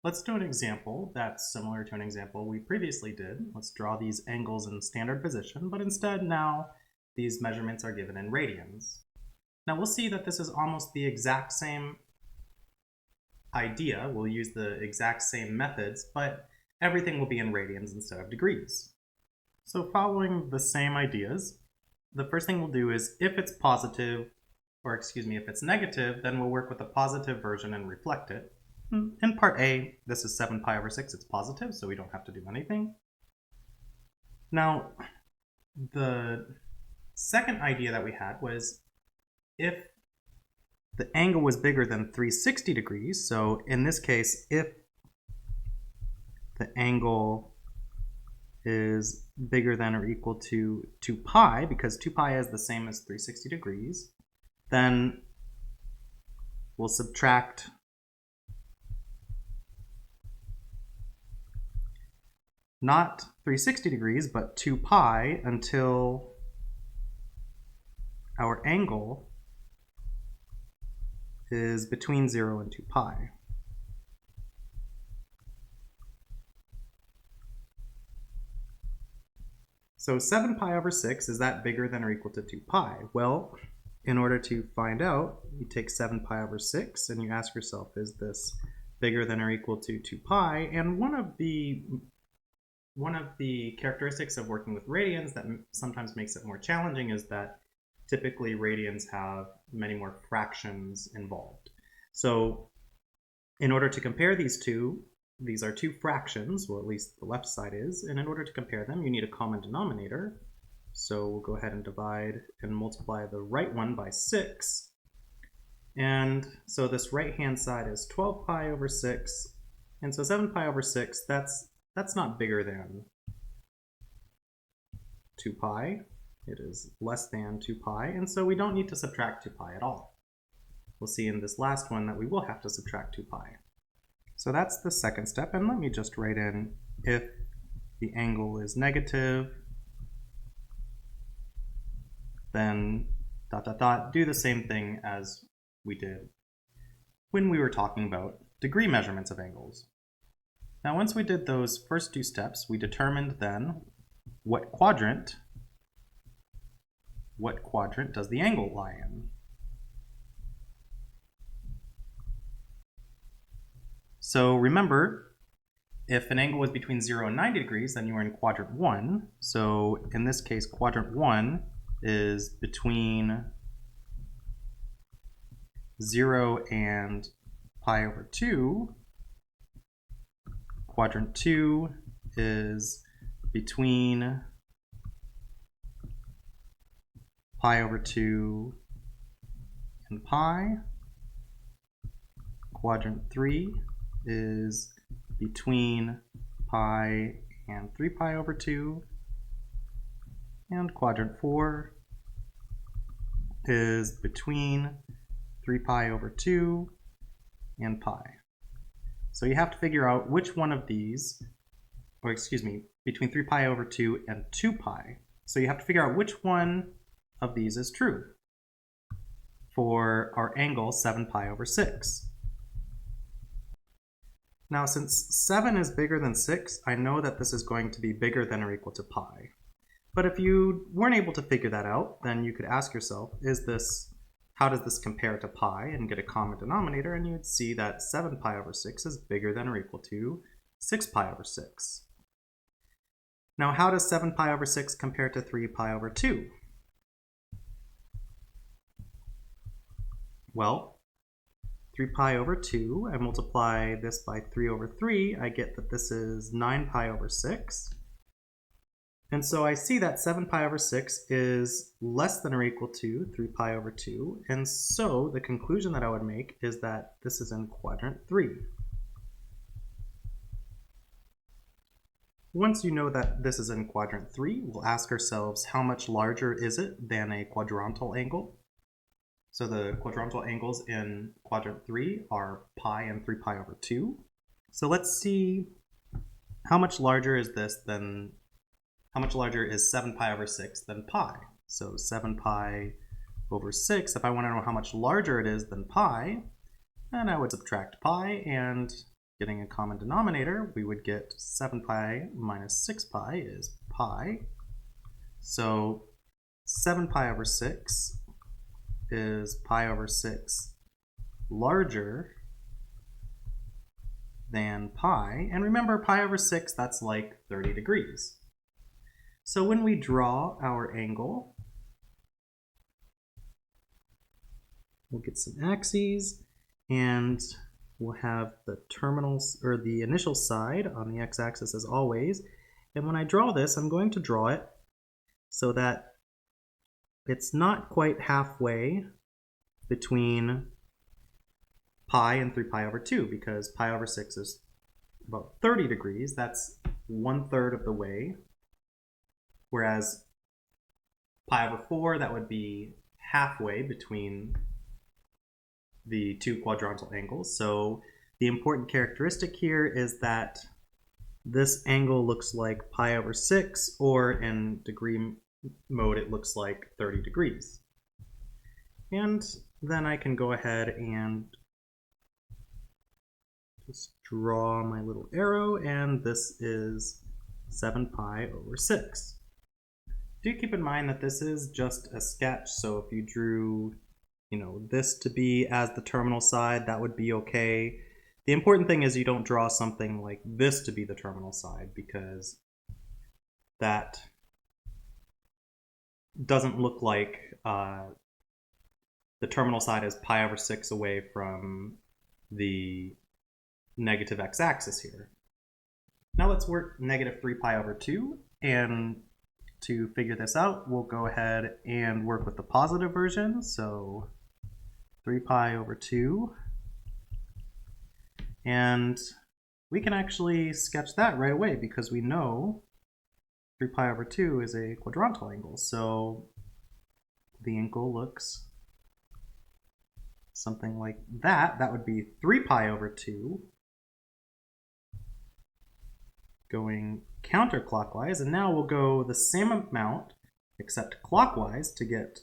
Let's do an example that's similar to an example we previously did. Let's draw these angles in standard position, but instead now these measurements are given in radians. Now we'll see that this is almost the exact same idea. We'll use the exact same methods, but everything will be in radians instead of degrees. So following the same ideas, the first thing we'll do is if it's positive, if it's negative, then we'll work with the positive version and reflect it. In part A, this is 7 pi over 6, it's positive, so we don't have to do anything. Now, the second idea that we had was if the angle was bigger than 360 degrees, so in this case, if the angle is bigger than or equal to 2 pi, because 2 pi is the same as 360 degrees, then we'll subtract not 360 degrees, but 2 pi until our angle is between 0 and 2 pi. So 7 pi over 6, is that bigger than or equal to 2 pi? Well, in order to find out, you take 7 pi over 6 and you ask yourself, is this bigger than or equal to 2 pi? And one of the characteristics of working with radians that sometimes makes it more challenging is that typically radians have many more fractions involved. So in order to compare these two, these are two fractions, well at least the left side is, and in order to compare them you need a common denominator. So we'll go ahead and divide and multiply the right one by 6. And so this right hand side is 12 pi over 6, and so 7 pi over 6, that's not bigger than 2 pi. It is less than 2 pi, and so we don't need to subtract 2 pi at all. We'll see in this last one that we will have to subtract 2 pi. So that's the second step, and let me just write in if the angle is negative, then ... do the same thing as we did when we were talking about degree measurements of angles. Now once we did those first two steps, we determined then what quadrant does the angle lie in. So remember, if an angle was between 0 and 90 degrees, then you were in quadrant 1. So in this case, quadrant 1 is between 0 and pi over 2. Quadrant 2 is between pi over 2 and pi. Quadrant 3 is between pi and 3 pi over 2. And quadrant 4 is between 3 pi over 2 and pi. So you have to figure out which one of these, between 3 pi over 2 and 2 pi. So you have to figure out which one of these is true for our angle 7 pi over 6. Now since 7 is bigger than 6, I know that this is going to be bigger than or equal to pi. But if you weren't able to figure that out, then you could ask yourself, how does this compare to pi, and get a common denominator, and you'd see that 7 pi over 6 is bigger than or equal to 6 pi over 6. Now how does 7 pi over 6 compare to 3 pi over 2? Well, 3 pi over 2, I multiply this by 3 over 3, I get that this is 9 pi over 6. And so I see that 7 pi over 6 is less than or equal to 3 pi over 2, and so the conclusion that I would make is that this is in quadrant 3. Once you know that this is in quadrant 3, we'll ask ourselves how much larger is it than a quadrantal angle? So the quadrantal angles in quadrant 3 are pi and 3 pi over 2. So let's see how much larger is 7 pi over 6 than pi. So 7 pi over 6, if I want to know how much larger it is than pi, then I would subtract pi, and getting a common denominator, we would get 7 pi minus 6 pi is pi. So 7 pi over 6 is pi over 6 larger than pi. And remember, pi over 6, that's like 30 degrees. So when we draw our angle, we'll get some axes, and we'll have the terminals, or the initial side on the x-axis as always. And when I draw this, I'm going to draw it so that it's not quite halfway between pi and 3 pi over 2, because pi over 6 is about 30 degrees. That's 1/3 of the way. Whereas pi over 4, that would be halfway between the two quadrantal angles. So the important characteristic here is that this angle looks like pi over 6, or in degree mode it looks like 30 degrees. And then I can go ahead and just draw my little arrow, and this is 7 pi over 6. Do keep in mind that this is just a sketch, so if you drew, this to be as the terminal side, that would be okay. The important thing is you don't draw something like this to be the terminal side, because that doesn't look like the terminal side is pi over 6 away from the negative x-axis here. Now let's work negative 3 pi over 2, and to figure this out, we'll go ahead and work with the positive version. So 3 pi over 2. And we can actually sketch that right away because we know 3 pi over 2 is a quadrantal angle. So the angle looks something like that. That would be 3 pi over 2 going counterclockwise, and now we'll go the same amount except clockwise to get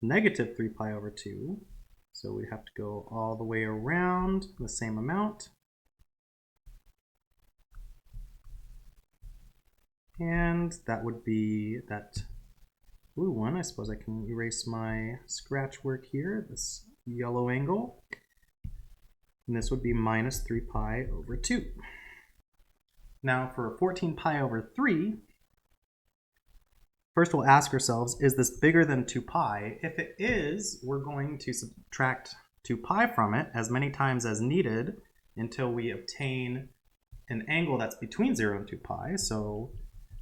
negative 3 pi over 2. So we have to go all the way around the same amount. And that would be that blue one. I suppose I can erase my scratch work here, this yellow angle. And this would be minus 3 pi over 2. Now for 14 pi over 3, first we'll ask ourselves, is this bigger than 2 pi? If it is, we're going to subtract 2 pi from it as many times as needed until we obtain an angle that's between 0 and 2 pi. So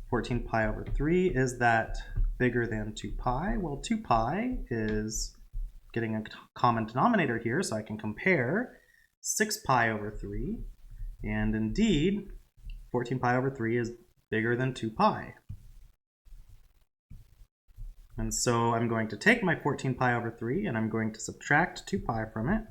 14 pi over 3, is that bigger than 2 pi? Well, 2 pi is getting a common denominator here, so I can compare 6 pi over 3, and indeed 14 pi over 3 is bigger than 2 pi. And so I'm going to take my 14 pi over 3 and I'm going to subtract 2 pi from it.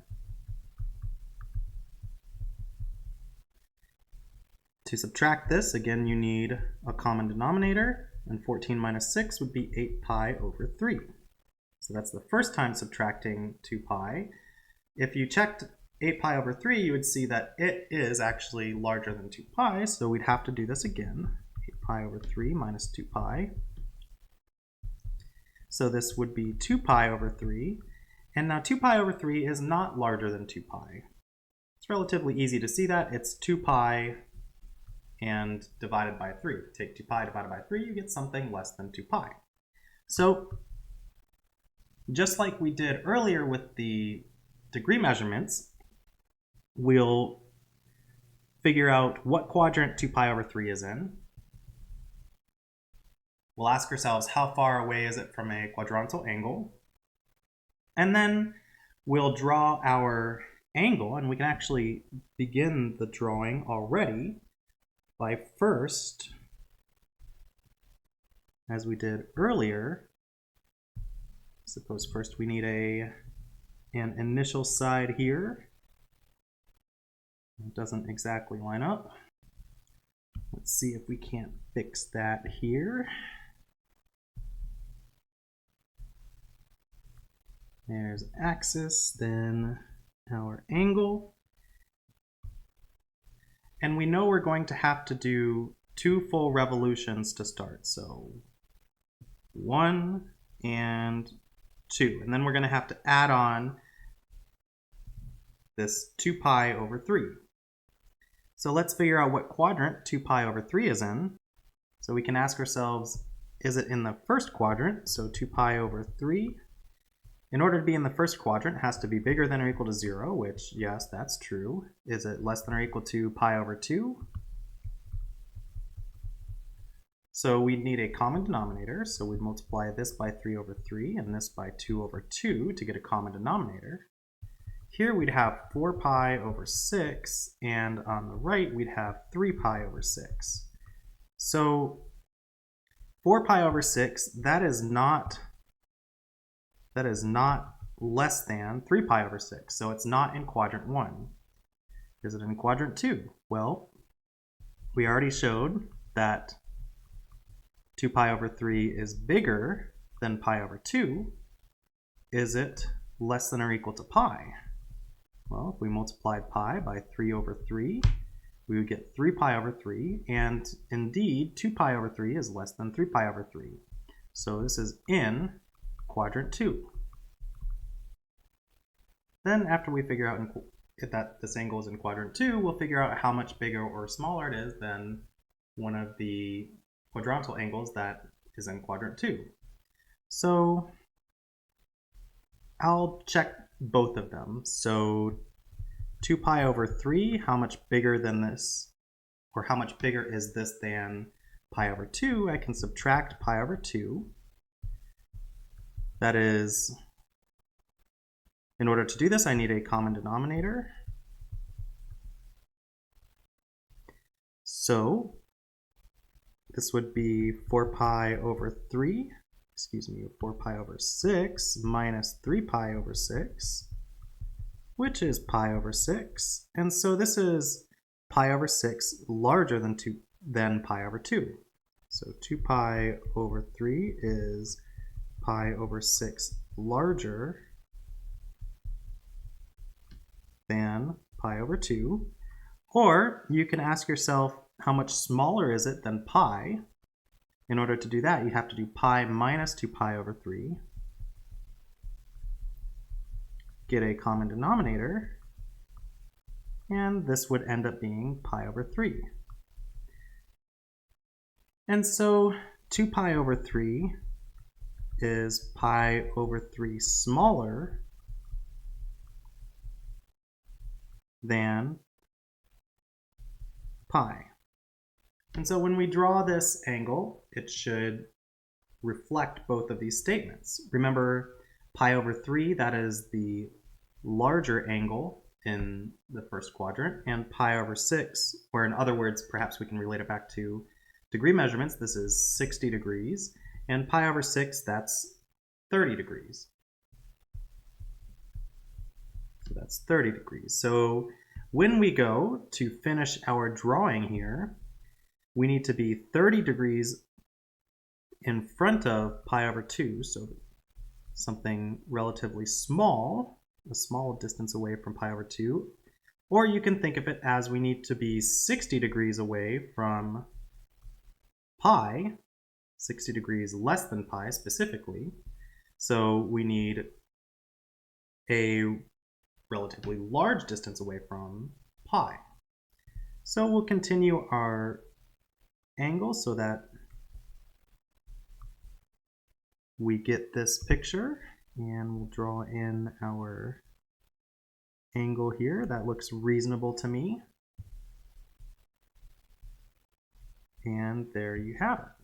To subtract this, again, you need a common denominator, and 14 minus 6 would be 8 pi over 3. So that's the first time subtracting 2 pi. If you checked 8 pi over 3, you would see that it is actually larger than 2 pi, so we'd have to do this again. 8 pi over 3 minus 2 pi. So this would be 2 pi over 3. And now 2 pi over 3 is not larger than 2 pi. It's relatively easy to see that. It's 2 pi and divided by 3. Take 2 pi divided by 3, you get something less than 2 pi. So just like we did earlier with the degree measurements, we'll figure out what quadrant 2 pi over 3 is in. We'll ask ourselves, how far away is it from a quadrantal angle? And then we'll draw our angle, and we can actually begin the drawing already by first, as we did earlier, suppose first we need an initial side here. It doesn't exactly line up. Let's see if we can't fix that here. There's axis, then our angle. And we know we're going to have to do 2 full revolutions to start. So 1 and 2. And then we're going to have to add on this 2 pi over 3. So let's figure out what quadrant 2 pi over 3 is in. So we can ask ourselves, is it in the first quadrant? So 2 pi over 3. In order to be in the first quadrant, it has to be bigger than or equal to 0, which, yes, that's true. Is it less than or equal to pi over 2? So we need a common denominator, so we'd multiply this by 3 over 3 and this by 2 over 2 to get a common denominator. Here we'd have 4 pi over 6, and on the right we'd have 3 pi over 6. So 4 pi over 6, that is not less than 3 pi over 6, so it's not in quadrant 1. Is it in quadrant 2? Well, we already showed that 2 pi over 3 is bigger than pi over 2. Is it less than or equal to pi? Well, if we multiplied pi by 3 over 3, we would get 3 pi over 3, and indeed 2 pi over 3 is less than 3 pi over 3. So this is in quadrant 2. Then after we figure out that this angle is in quadrant 2, we'll figure out how much bigger or smaller it is than one of the quadrantal angles that is in quadrant 2. So I'll check both of them. So 2 pi over 3, how much bigger than this, or how much bigger is this than pi over 2? I can subtract pi over 2. That is, in order to do this, I need a common denominator. So this would be 4 pi over 3, 4 pi over 6 minus 3 pi over 6, which is pi over 6. And so this is pi over 6 larger than pi over 2. So 2 pi over 3 is pi over 6 larger than pi over 2. Or you can ask yourself, how much smaller is it than pi? In order to do that, you have to do pi minus 2 pi over 3. Get a common denominator. And this would end up being pi over 3. And so 2 pi over 3 is pi over 3 smaller than pi. And so when we draw this angle, it should reflect both of these statements. Remember, pi over 3, that is the larger angle in the first quadrant, and pi over 6, or in other words, perhaps we can relate it back to degree measurements, this is 60 degrees, and pi over 6, that's 30 degrees. So that's 30 degrees. So when we go to finish our drawing here, we need to be 30 degrees in front of pi over 2, so something relatively small, a small distance away from pi over 2. Or you can think of it as we need to be 60 degrees away from pi, 60 degrees less than pi specifically. So we need a relatively large distance away from pi. So we'll continue our angle so that we get this picture, and we'll draw in our angle here. That looks reasonable to me. And there you have it.